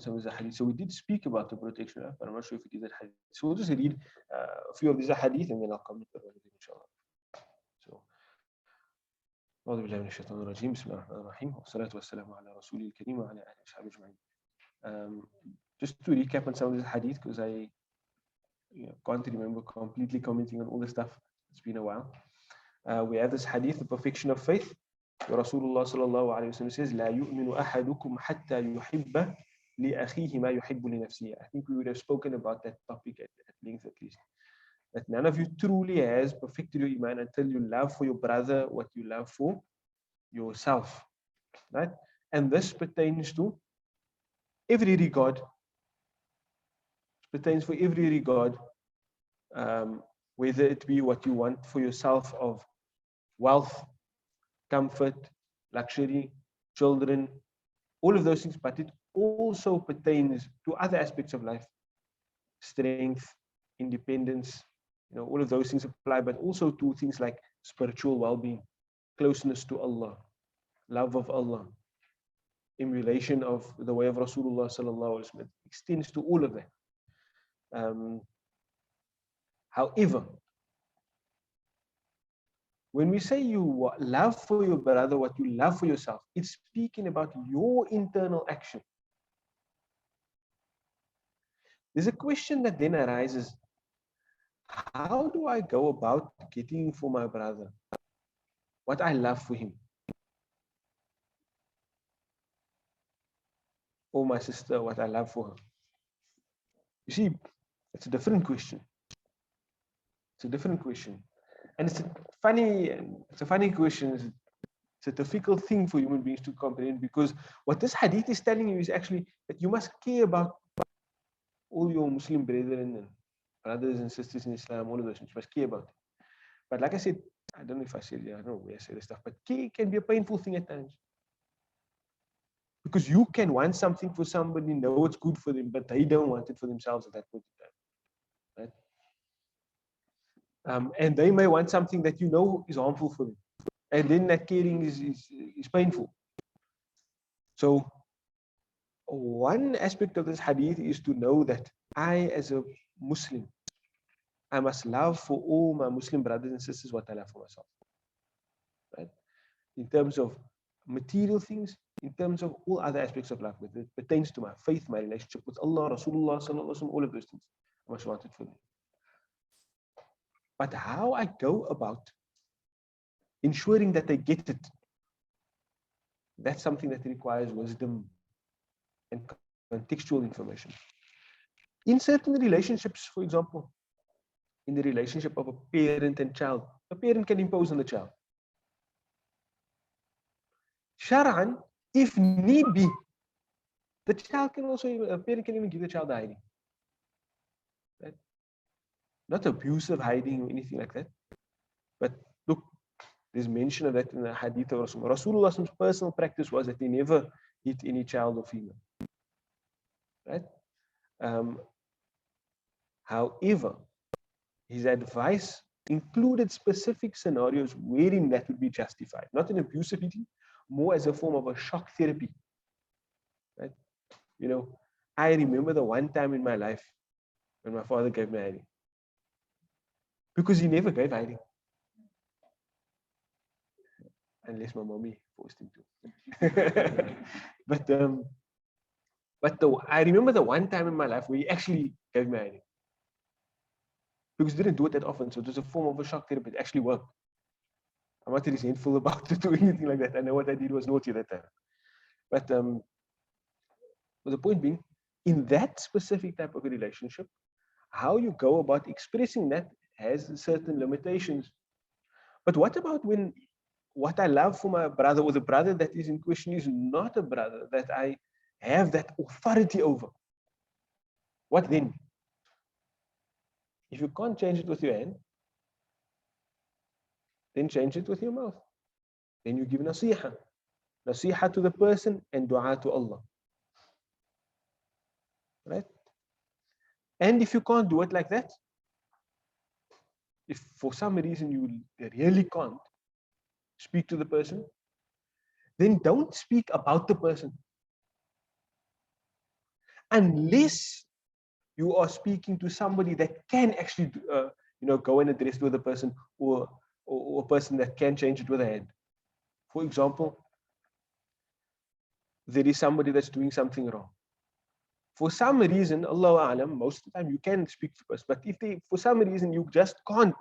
some of the hadith. So we did speak about the protection of, but I'm not sure if it is that hadith. So we'll just read a few of these hadith and then I'll come to the rest, inshallah. So, أعوذ بالله من الشيطان الرجيم بسم الله الرحمن الرحيم والصلاة والسلام على رسول الكريم وعلى آله وصحبه أجمعين. Just to recap on some of this hadith, because I can't remember completely commenting on all the stuff. It's been a while. We have this hadith, the perfection of faith. Rasulullah sallallahu alayhi wa sallam says, لا يؤمن أحدكم حتى يحب لأخيه ما يحب لنفسه. I think we would have spoken about that topic at length at least. That none of you truly has perfected your iman until you love for your brother what you love for yourself. Right? And this pertains to every regard. It pertains for every regard, whether it be what you want for yourself of wealth, comfort, luxury, children, all of those things, but it also pertains to other aspects of life, strength, independence, all of those things apply, but also to things like spiritual well-being, closeness to Allah, love of Allah, emulation of the way of Rasulullah sallallahu alaihi wasallam. Extends to all of that. However, when we say you love for your brother what you love for yourself, it's speaking about your internal action. There's a question that then arises: how do I go about getting for my brother what I love for him? Or my sister, what I love for her? You see, it's a different question. It's a different question. And it's a funny question. It's a difficult thing for human beings to comprehend, because what this hadith is telling you is actually that you must care about all your Muslim brethren and brothers and sisters in Islam, all of those things. You must care about it. But like I said, I don't know if I said it, I don't know where I said this stuff, but care can be a painful thing at times. Because you can want something for somebody, know it's good for them, but they don't want it for themselves at that point in time. Right? And they may want something that you know is harmful for them. And then that caring is painful. So one aspect of this hadith is to know that I, as a Muslim, I must love for all my Muslim brothers and sisters what I love for myself. Right? In terms of material things, in terms of all other aspects of life, whether it pertains to my faith, my relationship with Allah, Rasulullah, all of those things, I must want it for them. But how I go about ensuring that they get it, that's something that requires wisdom and contextual information. In certain relationships, for example, in the relationship of a parent and child, a parent can impose on the child. Shar'an, if need be, the child can also, a parent can even give the child hiding. Right? Not abusive hiding or anything like that. But look, there's mention of that in the hadith of Rasulullah. Rasulullah's personal practice was that he never hit any child or female. Right? However, his advice included specific scenarios wherein that would be justified. Not an abusive hitting, more as a form of a shock therapy. Right? I remember the one time in my life when my father gave me hiding. Because he never gave hiding. Unless my mommy forced him to. But I remember the one time in my life where he actually gave me hiding. Because he didn't do it that often, so it was a form of a shock therapy. It actually worked. I'm not resentful about it or anything like that. I know what I did was naughty that time. But the point being, in that specific type of a relationship, how you go about expressing that has certain limitations. But what about when what I love for my brother, or the brother that is in question, is not a brother that I have that authority over? What then? If you can't change it with your hand, then change it with your mouth. Then you give naseehah. Naseehah to the person and dua to Allah. Right? And if you can't do it like that, if for some reason you really can't speak to the person, then don't speak about the person. unless you are speaking to somebody that can actually, go and address with a person, or a person that can change it with a hand. For example, there is somebody that's doing something wrong. For some reason, Allahu A'lam, most of the time you can speak to us, but if they, for some reason, you just can't.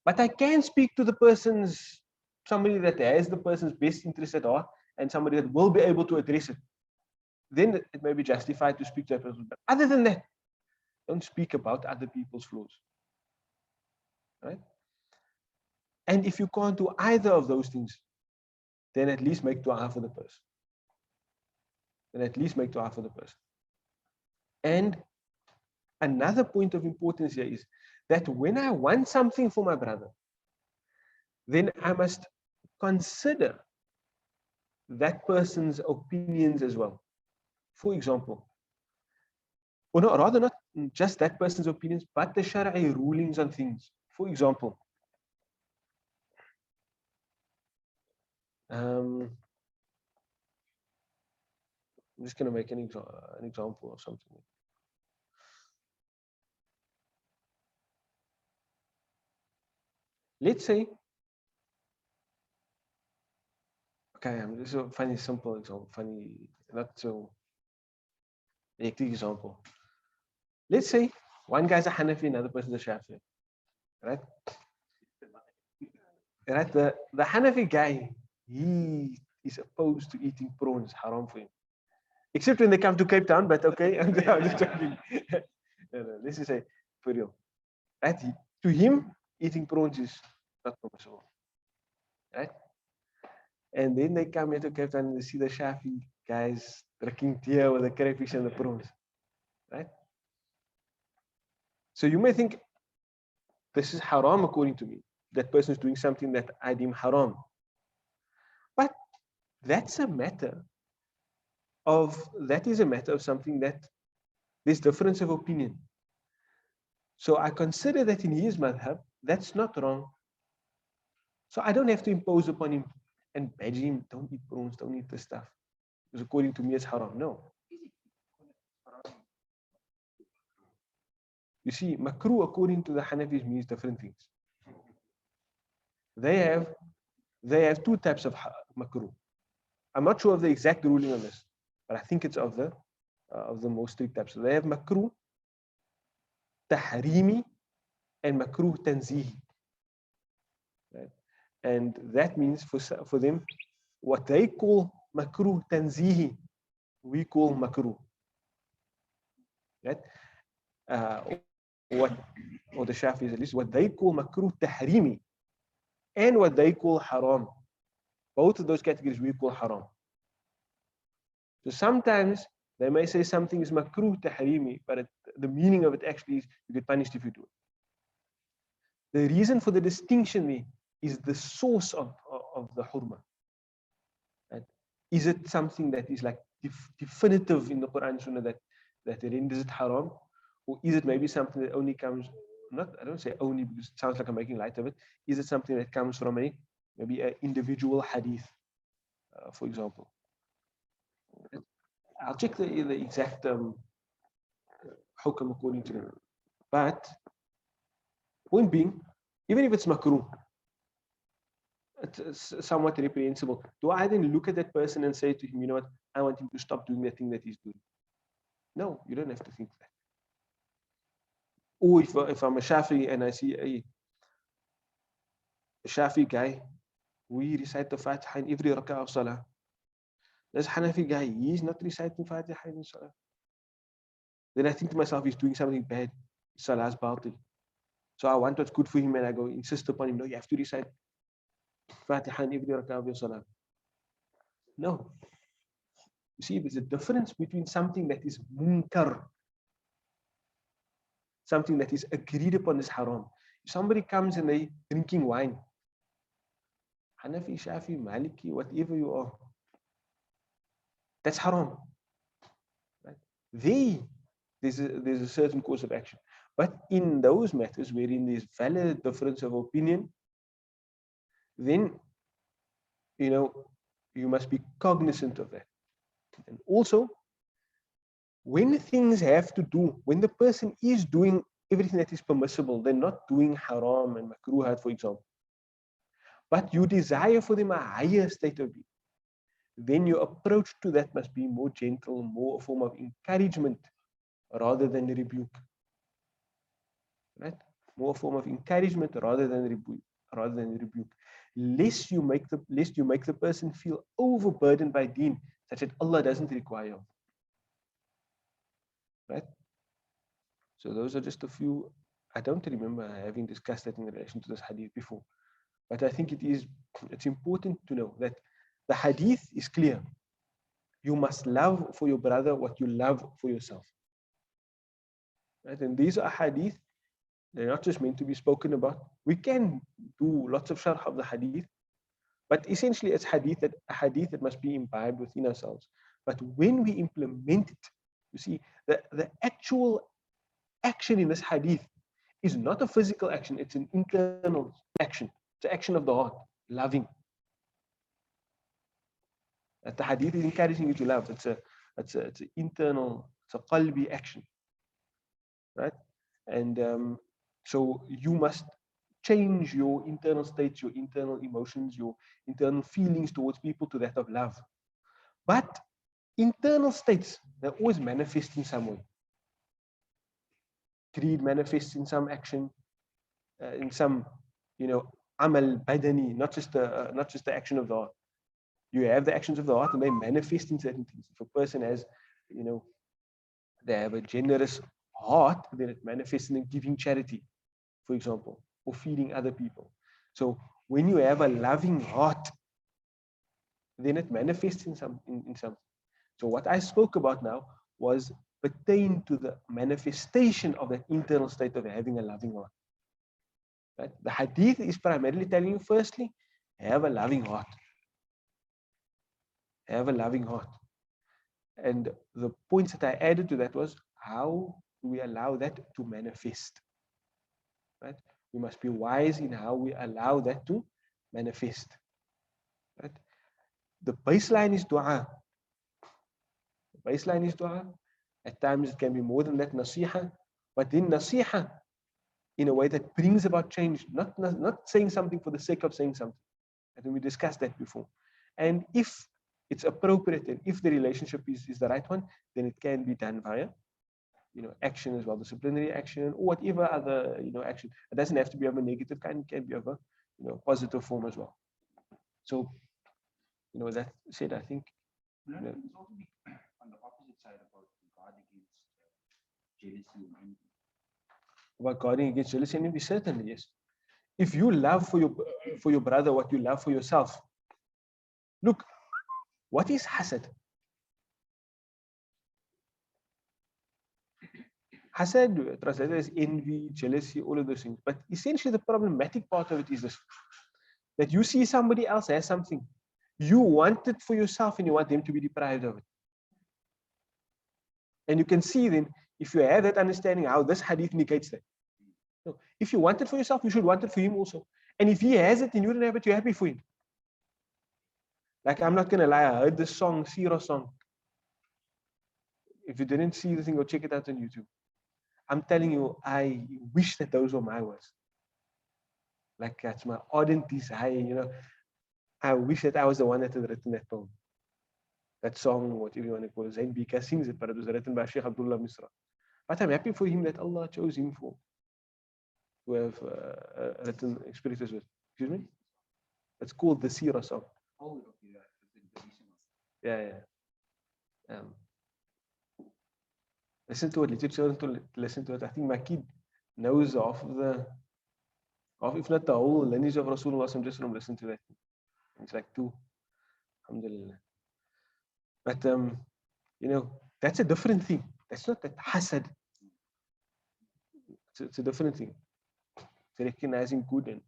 But I can speak to the person's, somebody that has the person's best interest at heart, and somebody that will be able to address it. Then it may be justified to speak to that person. But other than that, don't speak about other people's flaws. Right? And if you can't do either of those things, then at least make dua for the person. Then at least make dua for the person. And another point of importance here is that when I want something for my brother, then I must consider that person's opinions as well. For example, or not, rather not just that person's opinions, but the Shari'i rulings on things. For example, I'm just going to make an example of something. Let's say, okay, this is a funny, simple example, funny, not so hectic example. Let's say one guy's a Hanafi, another person's a Shafi, right? Right, the Hanafi guy, he is opposed to eating prawns, haram for him. Except when they come to Cape Town, but okay, I'm just joking. No, let's just say, for real. Right? To him, eating prawns is not permissible. Right? And then they come here to Cape Town and they see the Shafi guys drinking tea with the crayfish and the prawns. Right? So you may think, this is haram according to me. That person is doing something that I deem haram. But that's a matter of something that there's difference of opinion. So I consider that in his madhab, that's not wrong. So I don't have to impose upon him and badge him, don't eat prawns, don't eat this stuff. Because according to me, it's haram. No. You see, makruh according to the Hanafis means different things. They have two types of makruh. I'm not sure of the exact ruling on this, but I think it's of the most strict types. So they have makruh tahrimi and makruh tanzihi. Right? And that means for them, what they call makruh tanzihi, we call makruh. Right? Or the Shafis at least, what they call makruh tahrimi and what they call haram. Both of those categories we call haram. So sometimes they may say something is makruh tahrimi, but the meaning of it actually is you get punished if you do it. The reason for the distinction there is the source of the hurma. Right? Is it something that is like definitive in the Quran Sunnah that renders it haram? Or is it maybe something that only comes, I don't say only because it sounds like I'm making light of it. Is it something that comes from maybe an individual hadith, for example? I'll check the exact hukam according to them. But point being, even if it's makruh, it's somewhat reprehensible. Do I then look at that person and say to him, you know what, I want him to stop doing that thing that he's doing? No, you don't have to think that. Or if I'm a Shafi and I see a Shafi guy, we recite the Fatiha in every rak'ah of Salah. There's Hanafi guy, he's not reciting Fatiha in Salah. Then I think to myself, he's doing something bad. Salah's batil. So I want what's good for him and I go insist upon him, no, you have to recite Fatiha in every rak'ah of your Salah. No. You see, there's a difference between something that is munkar, something that is agreed upon as haram. If somebody comes and they drinking wine, Hanafi, Shafi, Maliki, whatever you are, that's haram. Right? There's a certain course of action. But in those matters wherein there's valid difference of opinion, then you must be cognizant of that. And also, when things have to do, when the person is doing everything that is permissible, they're not doing haram and makruhat, for example, but you desire for them a higher state of being, then your approach to that must be more gentle, more a form of encouragement rather than rebuke. Right? More a form of encouragement rather than rebuke. Lest you make the person feel overburdened by deen, such that Allah doesn't require. Right? So those are just a few. I don't remember having discussed that in relation to this hadith before, but I think it's important to know that the hadith is clear. You must love for your brother what you love for yourself. Right? And these are hadith, they're not just meant to be spoken about. We can do lots of sharh of the hadith, but essentially it's a hadith that must be imbibed within ourselves. But when we implement it, you see, the actual action in this hadith is not a physical action, it's an internal action. It's an action of the heart, loving. That the hadith is encouraging you to love. It's an internal, it's a qalbi action. Right? And so you must change your internal states, your internal emotions, your internal feelings towards people to that of love. But internal states, they always manifest in some way. Greed manifests in some action, in some, amal badani, not just the action of the heart. You have the actions of the heart and they manifest in certain things. If a person has, they have a generous heart, then it manifests in giving charity, for example, or feeding other people. So when you have a loving heart, then it manifests in something. So what I spoke about now was pertain to the manifestation of that internal state of having a loving heart. Right? The hadith is primarily telling you, firstly, have a loving heart. Have a loving heart. And the points that I added to that was, how do we allow that to manifest? Right? We must be wise in how we allow that to manifest. Right? The baseline is dua. The baseline is dua. At times it can be more than that, nasiha. But then nasiha in a way that brings about change, not saying something for the sake of saying something. I think we discussed that before. And if it's appropriate and if the relationship is the right one, then it can be done via action as well, disciplinary action or whatever other action. It doesn't have to be of a negative kind, it can be of a positive form as well. So that said, I think it's also on the opposite side about God against jealousy and envy. about guarding against jealousy and envy, certainly yes. If you love for your brother what you love for yourself, look, what is hasad? Hasad, translated as envy, jealousy, all of those things. But essentially, the problematic part of it is this: that you see somebody else has something, you want it for yourself, and you want them to be deprived of it. And you can see then, if you have that understanding, how this hadith negates that. So if you want it for yourself, you should want it for him also. And if he has it and you don't have it, you're happy for him. Like, I'm not gonna lie, I heard this song, Sira song. If you didn't see the thing, go check it out on YouTube. I'm telling you, I wish that those were my words. Like, that's my ardent desire, I wish that I was the one that had written that poem. That song, whatever you want to call it. Zain Bika sings it, but it was written by Sheikh Abdullah Misra. But I'm happy for him that Allah chose him to have written experiences with. Excuse me? It's called the Sira song. Oh, okay, Yeah. Listen to it, let your children to listen to it. I think my kid knows half, if not the whole lineage of Rasulullah, just from listening to that. It's like two. Alhamdulillah. But that's a different thing. That's not that hasad. It's a different thing. It's recognizing good and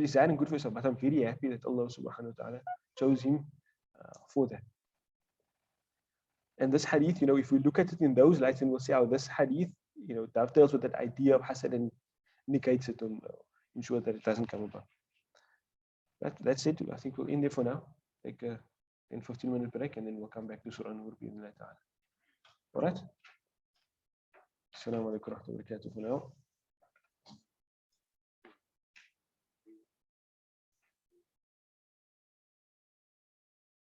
desiring good for yourself. But I'm very happy that Allah subhanahu wa ta'ala chose him for that. And this hadith, if we look at it in those lights, and we'll see how this hadith, dovetails with that idea of hasad and negates it and ensure that it doesn't come about. That's it. I think we'll end there for now. Take a 10-15 minute break and then we'll come back to Surah Nur. All right? السلام عليكم ورحمة الله وبركاته for now.